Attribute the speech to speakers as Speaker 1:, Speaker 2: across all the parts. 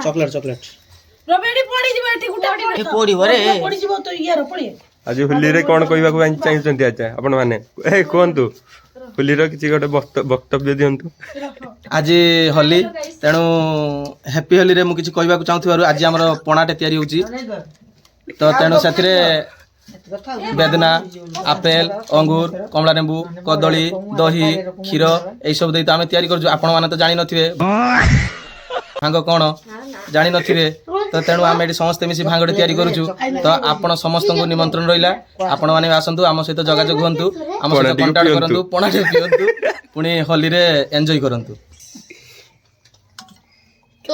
Speaker 1: Chocolate chocolate
Speaker 2: आज होली रे कौन कहवा चाहिए आज आपण मैंने कहतु होली किसी गोटे वक्तव्य दिंतु
Speaker 1: आज होली तेणु हैप्पी होली रे मुझे कहवाक चाहूँ आज आम पणाटे तैयारी होची तो तेणु से बेदना आपेल अंगूर कमला लेंबू कदली दही क्षीर यही सब दे तो आम तैयारी कर आपण मैंने तो जानी नथिबे भांग कौन जानी नथिबे तो तेणु आम ये समस्ते मिसी भांगटे तैयारी करूँ तो आपण समस्त को निमंत्रण रहा आपण मैंने आसतु आम सहित जोगाजोग हूँ आम सहित कंटाक्ट करूँ पणाटे पिंतु पुणी होली रे एंजॉय करूँ
Speaker 2: तो ये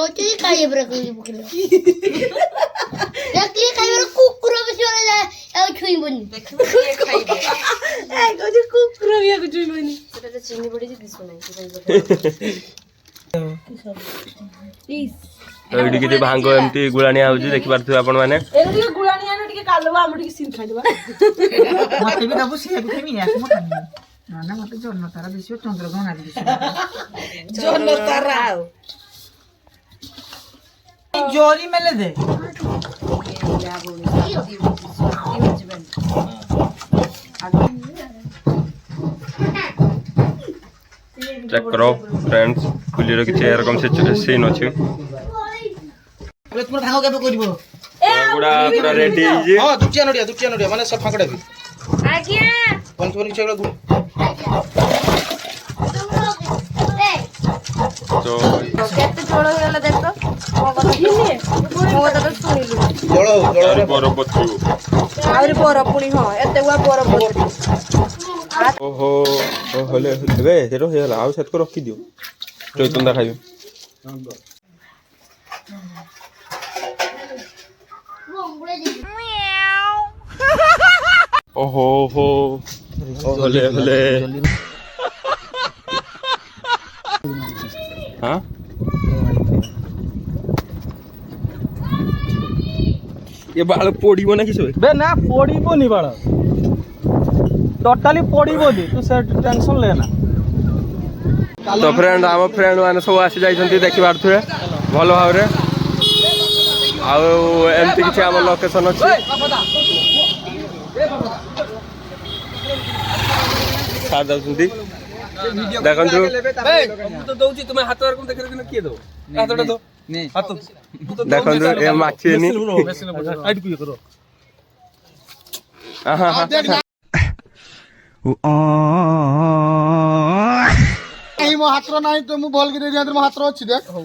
Speaker 2: किसी भांग एमती गुलानिया होची देखि पारथु आपण माने
Speaker 3: एरे गुलानिया ने टिके कालवा हम टिके सिन खाइबा
Speaker 4: मते भी दबु से खेमी या मत ना ना मते जन्न तारा दिसो चंद्रग्रहण आदि दिसो
Speaker 3: जन्न तारा
Speaker 4: जोरी मेले दे
Speaker 2: चेक करो फ्रेंड्स होली रे किसी एरकम से सीन अछि
Speaker 1: तुम भांग केबे करबो
Speaker 2: गुडा पूरा रेडी जे
Speaker 1: हां दुटिया नडिया माने सब फांकड़ा भी
Speaker 3: आज्ञा
Speaker 1: पंचवरी चगला गुड
Speaker 2: तो
Speaker 3: केते जोड़ होला देख तो मो कथा सुनिलु
Speaker 1: जळो रे
Speaker 2: बरो बच्चू
Speaker 3: आउरी बोर पुणी हो एते हुआ बोर बच्चू
Speaker 2: ओहो होले बे तेरो हेला आउ सेट को रखी दियो चैतन्दा खाइयो ओहो हो होले होले हाँ ये बाल पोड़ीबो ना किस
Speaker 5: बे ना पड़ोनी बाल टोटाली पड़ोनी तू से टेंशन लेना
Speaker 2: तो फ्रेंड आम फ्रेंड मैंने सब आसी जाइछन्ती देखि पारथुए भल भाव रे आउ एमती किछि आम लोकेशन अछि साथ जाउछन्ती देखंतु
Speaker 5: तो दउची तुमे हाथ वर्क देख रहे किए दो हाथटा दो हाथ
Speaker 2: देखंतु ए माछिनी
Speaker 5: हाइट पिए करो
Speaker 6: नहीं मो हाथ नहीं तो मु बोल के दे दिया मो हाथ अछि देख मो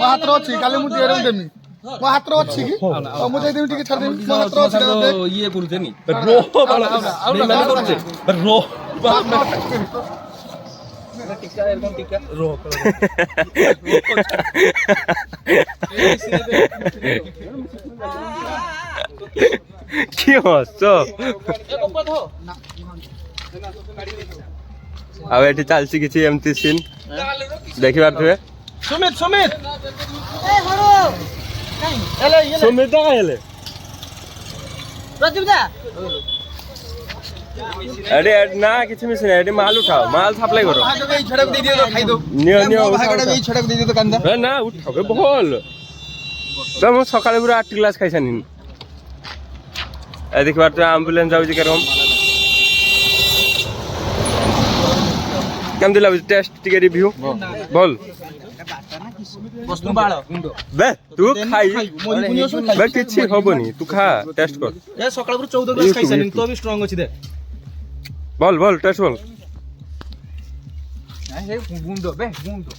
Speaker 6: हाथ अछि काले मु देरम देमी मो हाथ अछि की तो मु दे देमी टिके छाड़ देमी मो हाथ अछि देख
Speaker 5: ये पुरते नी रो बाला नहीं मैंने करते रो टिका एकदम टिका रो
Speaker 2: क्यों हसो अब एठी चलसी किछि एमती सीन देखि पारथुए
Speaker 5: सुमित सुमित
Speaker 2: सुमित आले
Speaker 4: प्रदीप दा
Speaker 2: अरे ना किछि मिस नहीं माल उठाओ माल सप्लाई करो
Speaker 1: भांग छड़क दे दियो खाई दो
Speaker 2: नियो नियो
Speaker 1: भांगड़ा भी छड़क दे दियो तो कंदा
Speaker 2: ए ना उठाओ बोल तो मु सकाळे पूरा 8 ग्लास खाइसानी ए देखि पारथुए एम्बुलेंस जाउची करम केम दिला टेस्ट टिके रिव्यू बोल
Speaker 1: वस्तु बाळ गुंडो
Speaker 2: बे तू खाई बे किछि होबनी तू खा टेस्ट कर
Speaker 1: ए सकाळ पूरा 14 ग्लास खाइसानी तो भी स्ट्रांग अछि दे
Speaker 2: बोल बोल टेस्ट बोल
Speaker 1: हे गुंडो बे गुंडो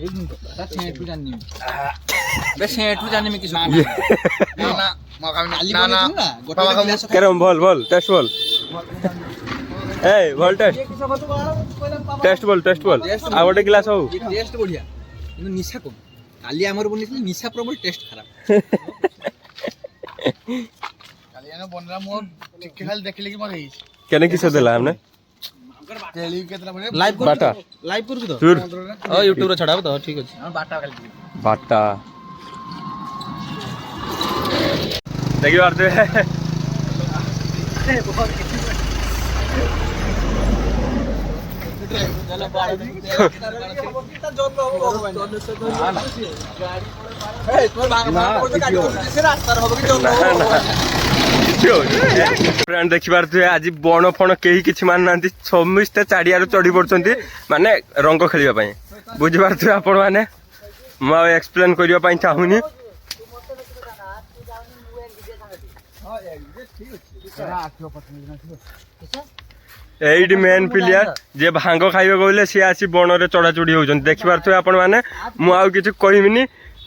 Speaker 1: हे गुंडो ता छेटू जानि बे छेटू जानि में किछु ना ना मका ना गोटा
Speaker 2: करम बोल बोल टेस्ट बोल ए बोल टेस्ट बोल आ गोटे गिलास हो
Speaker 1: टेस्ट बढ़िया কিন্তু নিশা কম কালি আমার বনিছিল নিশা প্রবল টেস্ট খারাপ
Speaker 6: काले ना बनला मो टिके खाली देखले कि मर गई
Speaker 2: केने किसे देला हमने
Speaker 6: तेली केतना बने
Speaker 1: लाइव
Speaker 2: बाटा
Speaker 1: करू तो
Speaker 2: चूर
Speaker 1: ओ यूट्यूब रे छडाब तो ठीक अछि बाटा खाली
Speaker 2: बाटा ଦେଖିପାରୁଥିବେ ଫ୍ରେଣ୍ଡ ଦେଖିପାରୁଥିବେ ଆଜି ବଣ ଫଣ କେହି କିଛି ମାନୁନାହାନ୍ତି, ସମସ୍ତେ ଚାରିଆଡୁ ଚଢି ପଡୁଛନ୍ତି ମାନେ ରଙ୍ଗ ଖେଳିବା ପାଇଁ। ବୁଝିପାରୁଥିବେ ଆପଣ ମାନେ, ମୁଁ ଆଉ ଏକ୍ସପ୍ଲେନ କରିବା ପାଇଁ ଚାହୁଁନି। এইটি মেନ୍ ପ୍ଲେୟାର ଯେ ଭାଙ୍ଗ ଖାଇବାକୁ ଗଲେ ସିଏ ଆସି ବଣରେ ଚଢାଚଢି ହଉଛନ୍ତି। ଦେଖିପାରୁଥିବେ ଆପଣ ମାନେ, ମୁଁ ଆଉ କିଛି କହିବିନି।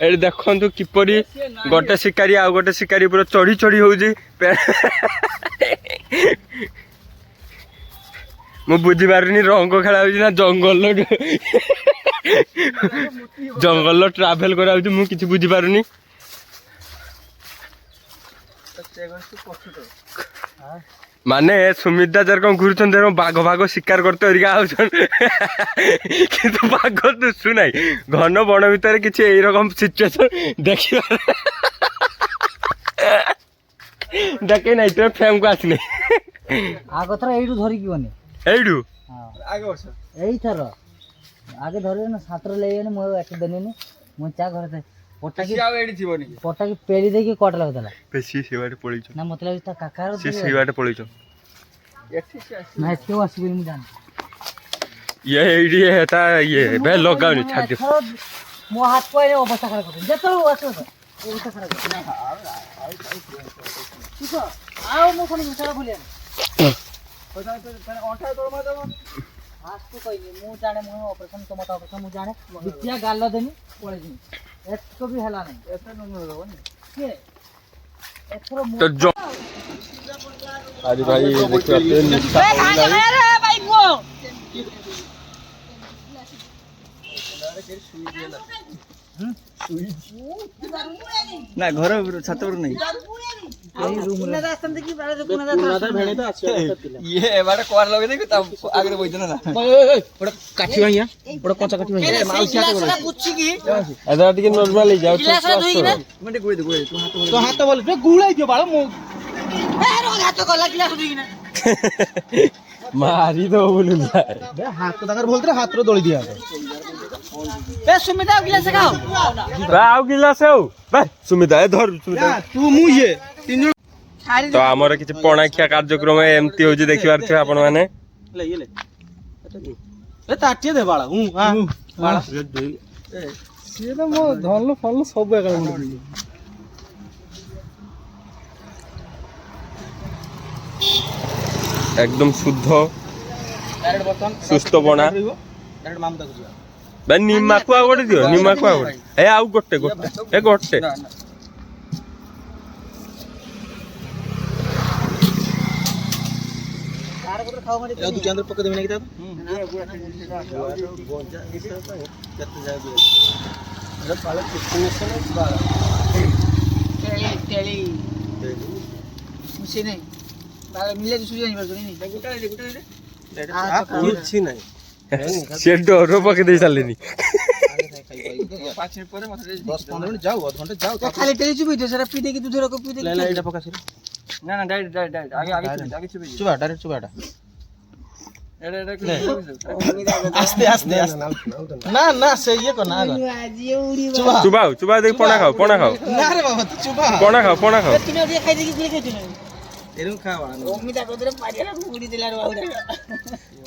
Speaker 2: ଏଠି ଦେଖନ୍ତୁ କିପରି ଗୋଟେ ଶିକାରୀ ଆଉ ଗୋଟେ ଶିକାରୀ ପୁରା ଚଢି ଚଢି ହଉଛି। ମୁଁ ବୁଝିପାରୁନି ରଙ୍ଗ ଖେଳା ହଉଛି ନା ଜଙ୍ଗଲର ଟ୍ରାଭେଲ କରାହଉଛି, ମୁଁ କିଛି ବୁଝିପାରୁନି। ମାନେ ସୁମିତ ଦା କଣ ଘୁରୁଛନ୍ତି ବାଘ ଭାଗ ଶିକାର করতে এরিকা আউছন, কিন্তু বাঘ দুসু নাই। ঘন বন ভিতরে কিছু এইরকম সিচুয়েশন দেখিবা দেখে নাই তো ফ্যামকু আসনি।
Speaker 7: আগথর এইটু ধরিকি গনে
Speaker 2: এইটু
Speaker 5: ଆଗ ବର୍ଷ
Speaker 7: এইଥର ଆଗେ ଧରିବେ ନା ସାତର ଲେଇବେନି, ମୁଁ ଏଠି ଦେନିନି। ମୁଁ ଚା ଘରେ ଥାଏ ପଟାକି
Speaker 5: ଆଉ ଏଠି ଥିବନି।
Speaker 7: ପଟାକି ପେରି ଦେଇକି କଟ ଲାଗୁଥିଲା
Speaker 2: বেশি সেবাটে পড়িছ,
Speaker 7: ନା ମତେ ଲାଗୁଛି ତା କାକାର
Speaker 2: সে সেবাটে পড়িছ।
Speaker 7: ନା ଏଠିও ଆସିବିନି ମୁଁ ଜାଣିଛି।
Speaker 2: ଇଏ ଏଇଠି ତା ଇଏ ବେ ଲଗାଉନି ଛାଡି ଦିଅ।
Speaker 7: ଏଥର ମୋ ହାତ ପାଇଲେ ଅବସ୍ଥା ଖରାପ କରିଦେବି। ଯେତେବେଳେ ଆସିବ ତ ଅବସ୍ଥା ଖରାପ କରିଦେବି। ଆଉ ମୁଁ ପୁଣି ଘୁଷାରା ଭୁଲିଆନି। ଫାଷ୍ଟ କହିଲି ମୁଁ ଜାଣେ, ମୁଁ ଅପରେସନ ତମ ଅପରେସନ ମୁଁ ଜାଣେ, ଦ୍ୱିତୀୟ ଗାଲ ଦେମି ପଳେଇଯିବି। ଏତକ ବି ହେଲା ନାହିଁ। ଏଥର
Speaker 2: তো আরে ভাই দেখতে
Speaker 5: ନା ଘର ଛାତ ଉପରେ ନାହିଁ। ଇଏ ଏବାଟେ କୁଆର ଲଗେଇ ଦେଇକି ତା ଆଗରେ ବଇଛ ନା ଗୋଟେ କାଠି ଭାଇଆ, ଗୋଟେ କଞ୍ଚା କାଠି ଭାଇଆ
Speaker 2: এটা ଟିକେ নরমাল ହେଇଯାଉ।
Speaker 5: ତୋ ହାତ ଭଲ ଗୁଳାଇ ଦିଅ ବାଳ ମୁଁ
Speaker 2: ମାରି ଦବ ବୋଲି
Speaker 5: ହାତ ତାଙ୍କର ଭଲରେ ହାତର ଦଳି ଦିଆ
Speaker 7: ସୁମିତା ଗିଲାସ ଖାଅ।
Speaker 2: ଆଉ ଗିଲାସ ଆଉ ସୁମିତା ଏ ଧର ସୁମିତା
Speaker 5: ତୁ ମୁଁ ଇଏ ତିନି ଜଣ
Speaker 2: ତ ଆମର କିଛି ପଣାଖିଆ କାର୍ଯ୍ୟକ୍ରମ ଏମିତି ହଉଛି, ଦେଖିପାରୁଥିବେ ଆପଣ ମାନେ।
Speaker 5: ତାଟିଏ ଦେ ବାଳ ସିଏ ତ ମୋ ଧନ ଫଲ ସବୁ ଏକା
Speaker 2: একদম শুদ্ধ সুস্থ বনা। ভাই নিমাকু ଆଉ ଗୋଟେ ଦିଅ, ନିମାକୁ ଆଉ ଗୋଟେ। ଏ ଆଉ ଗୋଟେ ଗୋଟେ ଏ ଗୋଟେ
Speaker 5: ପକେଇ ଦେବି ନାଇଁ କିଛି ନାହିଁ।
Speaker 2: ସେ ଡର ପକେଇ ଦେଇ ସାରିଲେନି।
Speaker 5: 5 ମିନିଟ୍ ପରେ ମତେ 10-15 ମିନିଟ୍ ଯାଉ, ଅଧଘଣ୍ଟେ ଯାଉ,
Speaker 7: ଖାଲି ତେଲି ଚୁବି ଦେ, ସେଟା ପିଇ ଦେଇକି ଦୁଧ ରକ ପିଇ ଦେଇକି
Speaker 5: ଏଇଟା ପକା ସିରେ। ନା ନା ଡାଇରେକ୍ଟ ଆগে ଚୁବି ଚୁବା ଡାଇରେକ୍ଟ ଚୁବାଟା ଆସ୍ତେ ଆସ୍ତେ ନା ନା ସେ ଇଏ କର ନା ଚୁବା
Speaker 2: ଚୁବାଉ ଚୁବା ଦେଇକି ପଣା ଖାও, ପଣା ଖାও।
Speaker 5: ନା ରେ ବାବା ତୁ ଚୁବା
Speaker 2: ପଣା ଖାও, পଣା খাও।
Speaker 7: তুমি ওদিকে খাই দেখি গুলি খাইছো না
Speaker 5: এরকম খাওয়া
Speaker 7: অমিতা কদরে পাড়িরা গুড়ি দিলার বাউরা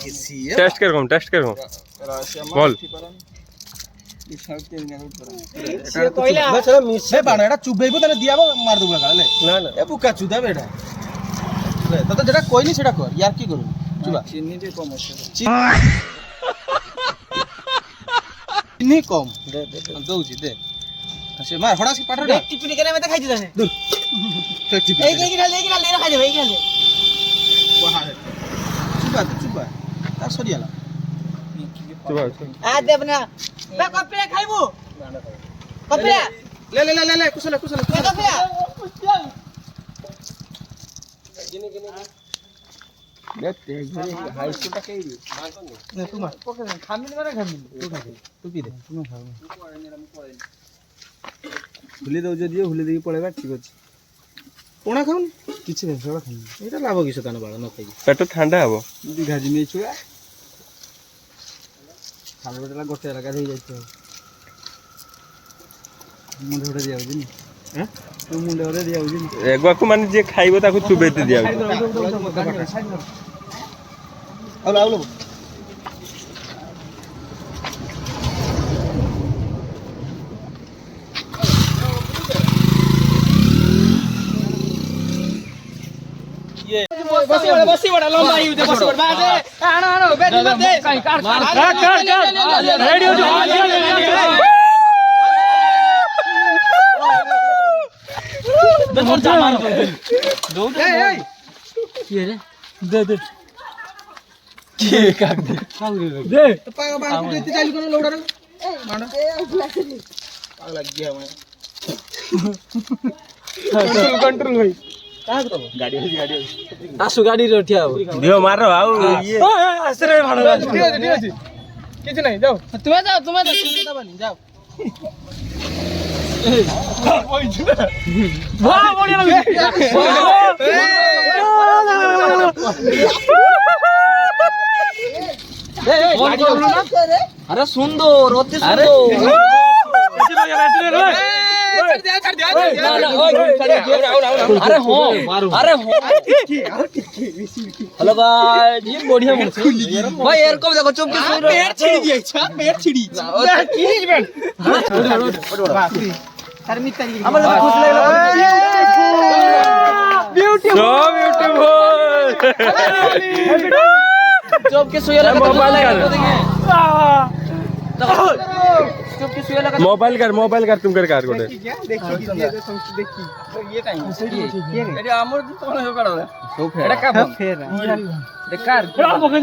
Speaker 5: কিসিয়ে
Speaker 2: টেস্ট করকম, টেস্ট করকম বল।
Speaker 7: সে কইলা
Speaker 5: সেটা মিশে বাড়া এটা চুবেইবো তাহলে দিয়াবো মার দেবো গালে না না এ বুকা চুদা বেটা তো যেটা কইনি সেটা কর ইয়ার কি করব চুবা চিনি তে কম আছে চিনি কম দে দে দউজি দে সে মার হড়াস কি পাটড়া
Speaker 7: টিপিনি কেন মতে খাইছো জানে
Speaker 5: দূর
Speaker 7: এই কি গালে খাই যাবে এই গালে
Speaker 5: চুবা চুবা তার সরিয়ালা
Speaker 2: চুবা
Speaker 7: আ দেব না বে কপিলা খাইবো কপিলা
Speaker 5: লে কুশলে কুশলে
Speaker 7: কপিলা
Speaker 5: দেখতে ঘরে হাই স্কুলটা কে দিও না তোমার
Speaker 7: খামিনি মানে খামিনি
Speaker 5: তু পি দে ভুলে দাও যদিও ভুলে ଦେଇକି ପଳେଇବା ଠିକ ଅଛି ପଣା ଖାଉନି କିଛି ନାହିଁ ସେଗୁଡ଼ା ଖାଉନି ଏଇଟା ଲାଭ କିସ ତାନେ ବାଳ ନ ଖାଇକି
Speaker 2: ପେଟ ଥଣ୍ଡା ହବ
Speaker 5: ଦୀଘା ଜିମି ଛୁଆ ଖାଲି ଗୋଟେ ଗୋଟେ ଜାଗା ଦେଇ ଯାଇଥିବ ମୁଣ୍ଡ ଗୋଟେ ଦିଆଯାଉଛି ନି ତୁ ମୁଣ୍ଡ ଗୋଟେ ଦିଆଯାଉଛି ନି
Speaker 2: ଏଗୁଆକୁ ମାନେ ଯିଏ ଖାଇବ ତାକୁ ଚୁବେଇତେ ଦିଆଯାଉଛି
Speaker 5: ଆଉଲ
Speaker 7: ଆସୁ ଗାଡିରେ ଠିଆ ହବ
Speaker 2: ଦିଅ ମାର ଆଉ ଇଏ
Speaker 5: କିଛି ନାହିଁ ଯାଅ
Speaker 3: ତୁମେ ଯାଅ ଚିନ୍ତା ଦବନି ଯାଅ
Speaker 7: আরে সুন্দর অতি সুন্দর अरे हो हेलो गाइस ये बढ़िया मत भाई यार कब देखो चुप के सो रहे पैर छिड़ी दिया छा पैर छिड़ी की इवेंट हमर खुश लागला
Speaker 2: ब्यूटीफुल सो ब्यूटीफुल
Speaker 7: चुप के सोया लगा
Speaker 2: मोबाइल कर
Speaker 7: चुप के सोया लगा
Speaker 2: मोबाइल कर तुम कर कार गोटे
Speaker 7: ये हमर तो कोन हो कड़ा एटा का फेर